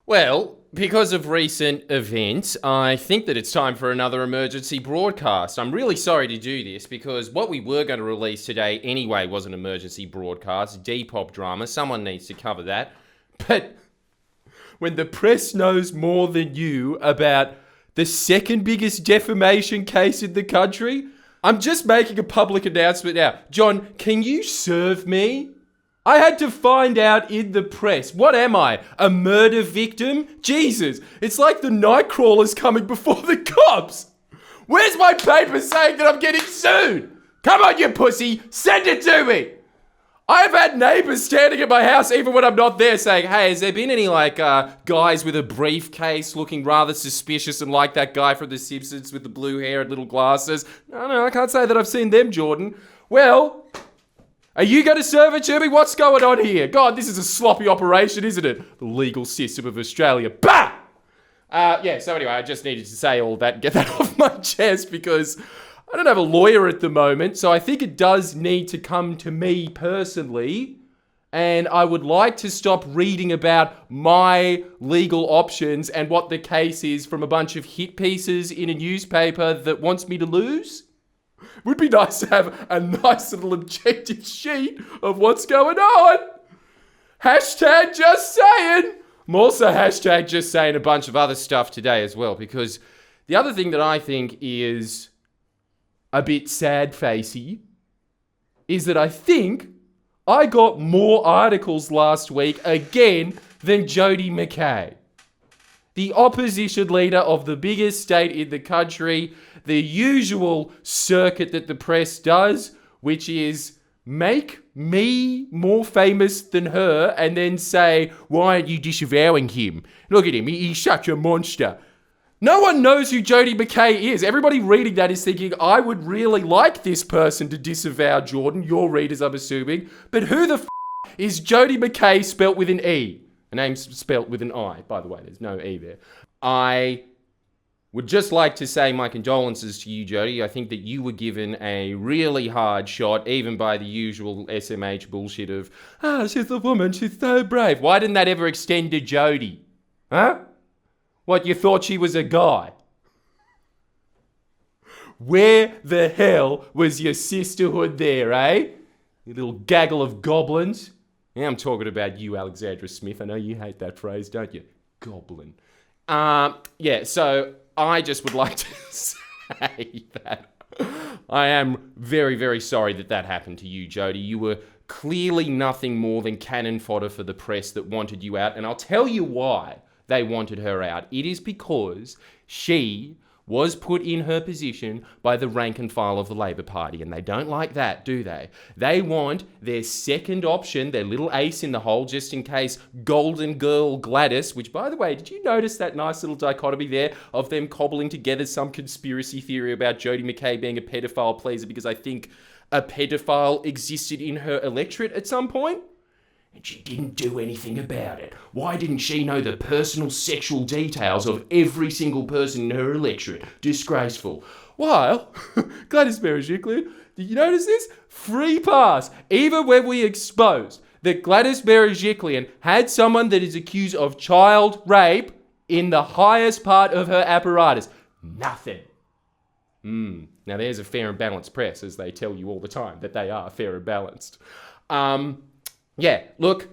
Well, because of recent events, I think that it's time for another emergency broadcast. I'm really sorry to do this because what we were going to release today anyway was an emergency broadcast, Depop drama. Someone needs to cover that. But when the press knows more than you about the second biggest defamation case in the country, I'm just making a public announcement now. John, can you serve me? I had to find out in the press. What am I? A murder victim? Jesus, it's like the night crawlers coming before the cops. Where's my paper saying that I'm getting sued? Come on, you pussy, send it to me. I've had neighbours standing at my house even when I'm not there saying, hey, has there been any guys with a briefcase looking rather suspicious and like that guy from The Simpsons with the blue hair and little glasses? No, I can't say that I've seen them, Jordan. Well, are you going to serve it to me? What's going on here? God, this is a sloppy operation, isn't it? The legal system of Australia. Bah! So anyway, I just needed to say all that and get that off my chest because I don't have a lawyer at the moment, so I think it does need to come to me personally, and I would like to stop reading about my legal options and what the case is from a bunch of hit pieces in a newspaper that wants me to lose. Would be nice to have a nice little objective sheet of what's going on. Hashtag just saying. I'm also hashtag just saying a bunch of other stuff today as well, because the other thing that I think is a bit sad-facey is that I think I got more articles last week again than Jodi McKay, the opposition leader of the biggest state in the country, the usual circuit that the press does, which is make me more famous than her and then say, why aren't you disavowing him? Look at him, he's such a monster. No one knows who Jodi McKay is. Everybody reading that is thinking, I would really like this person to disavow Jordan, your readers I'm assuming, but who the is Jodi McKay spelt with an E? Her name's spelt with an I, by the way, there's no E there. I would just like to say my condolences to you, Jodi. I think that you were given a really hard shot, even by the usual SMH bullshit of, she's a woman, she's so brave. Why didn't that ever extend to Jodi? Huh? What, you thought she was a guy? Where the hell was your sisterhood there, eh? You little gaggle of goblins. Yeah, I'm talking about you, Alexandra Smith. I know you hate that phrase, don't you? Goblin. So I just would like to say that I am very, very sorry that happened to you, Jodi. You were clearly nothing more than cannon fodder for the press that wanted you out, and I'll tell you why they wanted her out. It is because she was put in her position by the rank and file of the Labor Party, and they don't like that, do they? They want their second option, their little ace in the hole, just in case Golden Girl Gladys, which, by the way, did you notice that nice little dichotomy there of them cobbling together some conspiracy theory about Jodi McKay being a pedophile pleaser because I think a pedophile existed in her electorate at some point? And she didn't do anything about it. Why didn't she know the personal sexual details of every single person in her electorate? Disgraceful. While Gladys Berejiklian, did you notice this? Free pass. Even when we exposed that Gladys Berejiklian had someone that is accused of child rape in the highest part of her apparatus. Nothing. Now there's a fair and balanced press, as they tell you all the time, that they are fair and balanced. Look,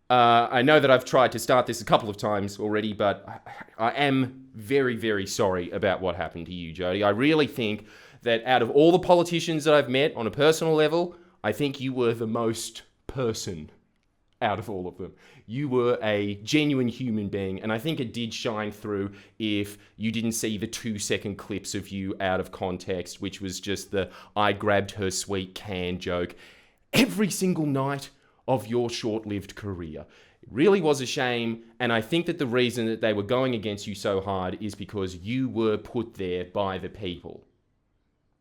I know that I've tried to start this a couple of times already, but I am very, very sorry about what happened to you, Jodi. I really think that out of all the politicians that I've met on a personal level, I think you were the most person out of all of them. You were a genuine human being, and I think it did shine through if you didn't see the 2-second clips of you out of context, which was just the I grabbed her sweet can joke. Every single night of your short-lived career. It really was a shame, and I think that the reason that they were going against you so hard is because you were put there by the people.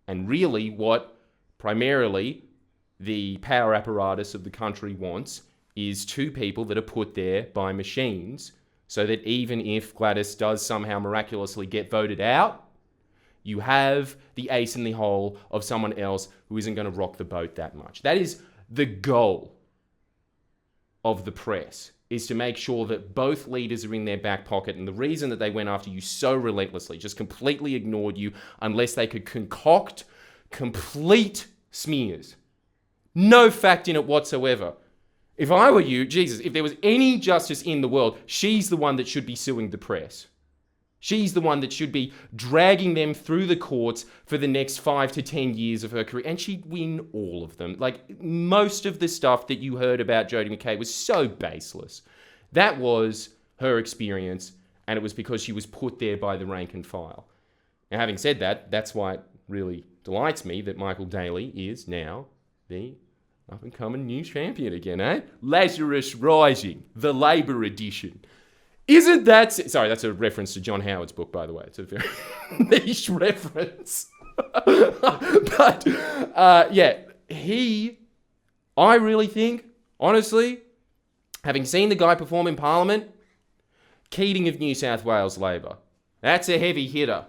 And really what primarily the power apparatus of the country wants is two people that are put there by machines, so that even if Gladys does somehow miraculously get voted out, you have the ace in the hole of someone else who isn't going to rock the boat that much. That is the goal of the press. is to make sure that both leaders are in their back pocket. And the reason that they went after you so relentlessly, just completely ignored you unless they could concoct complete smears. No fact in it whatsoever. If I were you, Jesus, if there was any justice in the world, she's the one that should be suing the press. She's the one that should be dragging them through the courts for the next 5 to 10 years of her career. And she'd win all of them. Like, most of the stuff that you heard about Jodi McKay was so baseless. That was her experience, and it was because she was put there by the rank and file. Now, having said that, that's why it really delights me that Michael Daly is now the up-and-coming new champion again, eh? Lazarus Rising, the Labour edition. Isn't that... Sorry, that's a reference to John Howard's book, by the way. It's a very niche reference. But, yeah, I really think, honestly, having seen the guy perform in Parliament, Keating of New South Wales Labour. That's a heavy hitter.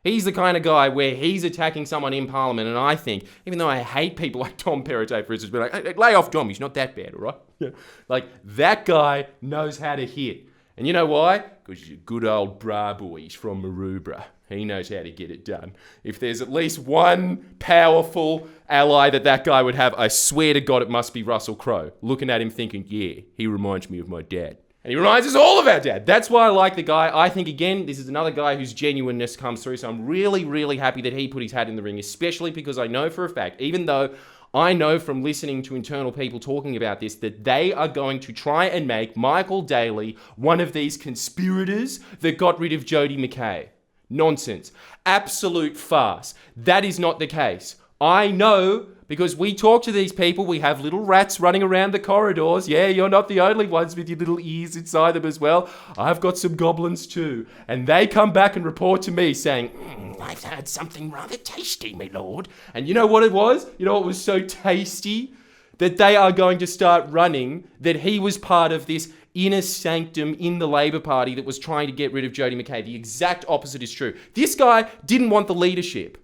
He's the kind of guy where he's attacking someone in Parliament, and I think, even though I hate people like Tom Perrottet, for instance, be like, hey, lay off Dom, he's not that bad, all right? Yeah. Like, that guy knows how to hit. And you know why? Because he's a good old bra boy. He's from Maroubra. He knows how to get it done. If there's at least one powerful ally that guy would have, I swear to God it must be Russell Crowe. Looking at him thinking, yeah, he reminds me of my dad. And he reminds us all of our dad. That's why I like the guy. I think, again, this is another guy whose genuineness comes through. So I'm really, really happy that he put his hat in the ring, especially because I know for a fact, even though I know from listening to internal people talking about this, that they are going to try and make Michael Daly one of these conspirators that got rid of Jodi McKay. Nonsense. Absolute farce. That is not the case. I know, because we talk to these people, we have little rats running around the corridors. Yeah, you're not the only ones with your little ears inside them as well. I've got some goblins too. And they come back and report to me saying, I've had something rather tasty, my lord. And you know what it was? You know what was so tasty? That they are going to start running, that he was part of this inner sanctum in the Labour Party that was trying to get rid of Jodi McKay. The exact opposite is true. This guy didn't want the leadership.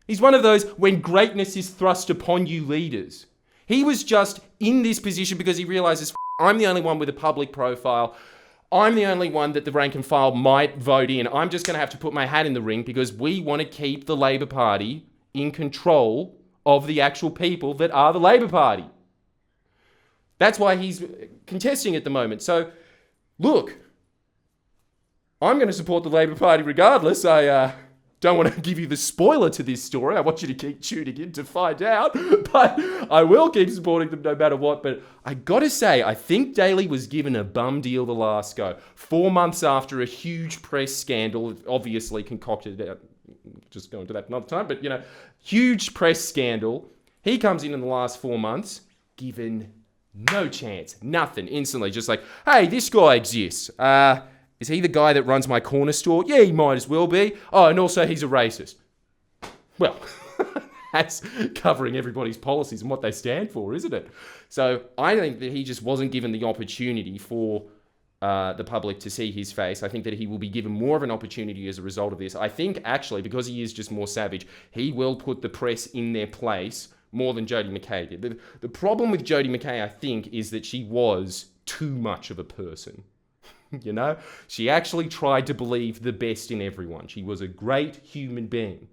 He's one of those when greatness is thrust upon you leaders. He was just in this position because he realizes, I'm the only one with a public profile. I'm the only one that the rank and file might vote in. I'm just going to have to put my hat in the ring because we want to keep the Labour Party in control of the actual people that are the Labour Party. That's why he's contesting at the moment. So, look, I'm going to support the Labour Party regardless. I don't want to give you the spoiler to this story. I want you to keep tuning in to find out. But I will keep supporting them no matter what. But I got to say, I think Daly was given a bum deal the last go. 4 months after a huge press scandal, obviously concocted, just go into that another time, but, you know, huge press scandal. He comes in the last 4 months, given no chance, nothing, instantly. Just like, hey, this guy exists. Is he the guy that runs my corner store? Yeah, he might as well be. Oh, and also he's a racist. Well, that's covering everybody's policies and what they stand for, isn't it? So I think that he just wasn't given the opportunity for the public to see his face. I think that he will be given more of an opportunity as a result of this. I think, actually, because he is just more savage, he will put the press in their place more than Jodi McKay did. The problem with Jodi McKay, I think, is that she was too much of a person. You know, she actually tried to believe the best in everyone. She was a great human being.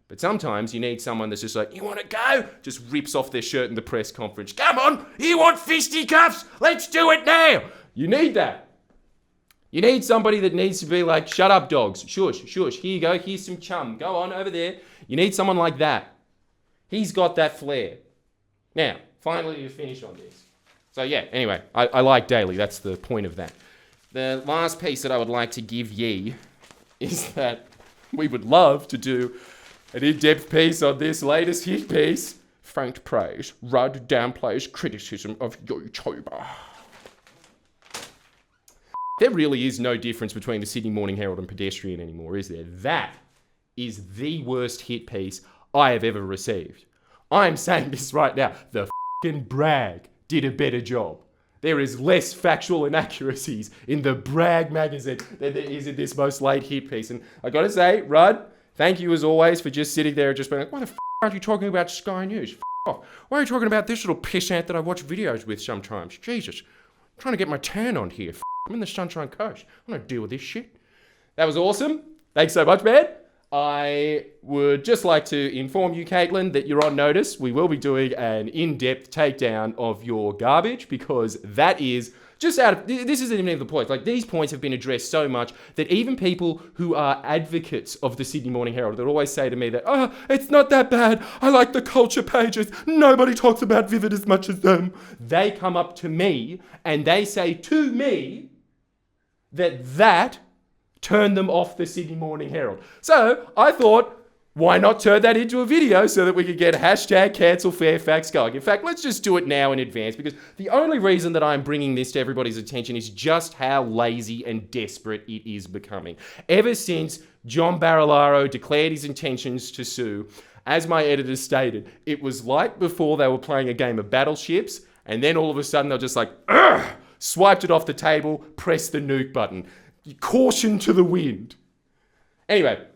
But sometimes you need someone that's just like, you want to go? Just rips off their shirt in the press conference. Come on, you want fisticuffs? Let's do it now. You need that. You need somebody that needs to be like, shut up, dogs. Shush, shush. Here you go. Here's some chum. Go on over there. You need someone like that. He's got that flair. Now, finally to finish on this. So yeah, anyway, I like Daly. That's the point of that. The last piece that I would like to give ye is that we would love to do an in-depth piece on this latest hit piece. Faint praise, Rudd downplays criticism of YouTuber. There really is no difference between the Sydney Morning Herald and Pedestrian anymore, is there? That is the worst hit piece I have ever received. I'm saying this right now. The f***ing Brag did a better job. There is less factual inaccuracies in the Brag magazine than there is in this most late hit piece. And I gotta say, Rudd, thank you as always for just sitting there and just being like, why the f*** aren't you talking about Sky News? F*** off. Why are you talking about this little pissant that I watch videos with sometimes? Jesus. trying to get my tan on here. I'm in the Sunshine Coast. I'm not deal with this shit. That was awesome. Thanks so much, man. I would just like to inform you, Caitlin, that you're on notice. We will be doing an in-depth takedown of your garbage because that is just out of... This isn't even the point. Like, these points have been addressed so much that even people who are advocates of the Sydney Morning Herald that always say to me that, oh, it's not that bad. I like the culture pages. Nobody talks about Vivid as much as them. They come up to me and they say to me that turned them off the Sydney Morning Herald. So I thought, why not turn that into a video so that we could get hashtag cancel Fairfax going? In fact, let's just do it now in advance because the only reason that I'm bringing this to everybody's attention is just how lazy and desperate it is becoming. Ever since John Barilaro declared his intentions to sue, as my editor stated, it was like before they were playing a game of battleships and then all of a sudden they're just like, ugh, swiped it off the table, pressed the nuke button. Caution to the wind. Anyway,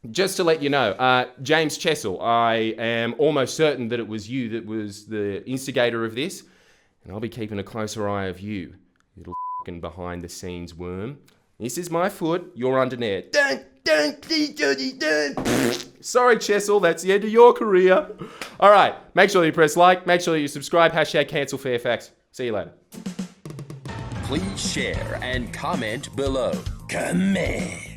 just to let you know, James Chessel, I am almost certain that it was you that was the instigator of this, and I'll be keeping a closer eye of you, little fucking behind-the-scenes worm. This is my foot, you're under there. Don't, please, Jodi, don't. Sorry, Chessel, that's the end of your career. All right, make sure you press like, make sure you subscribe, hashtag cancel Fairfax. See you later. Please share and comment below. Comment.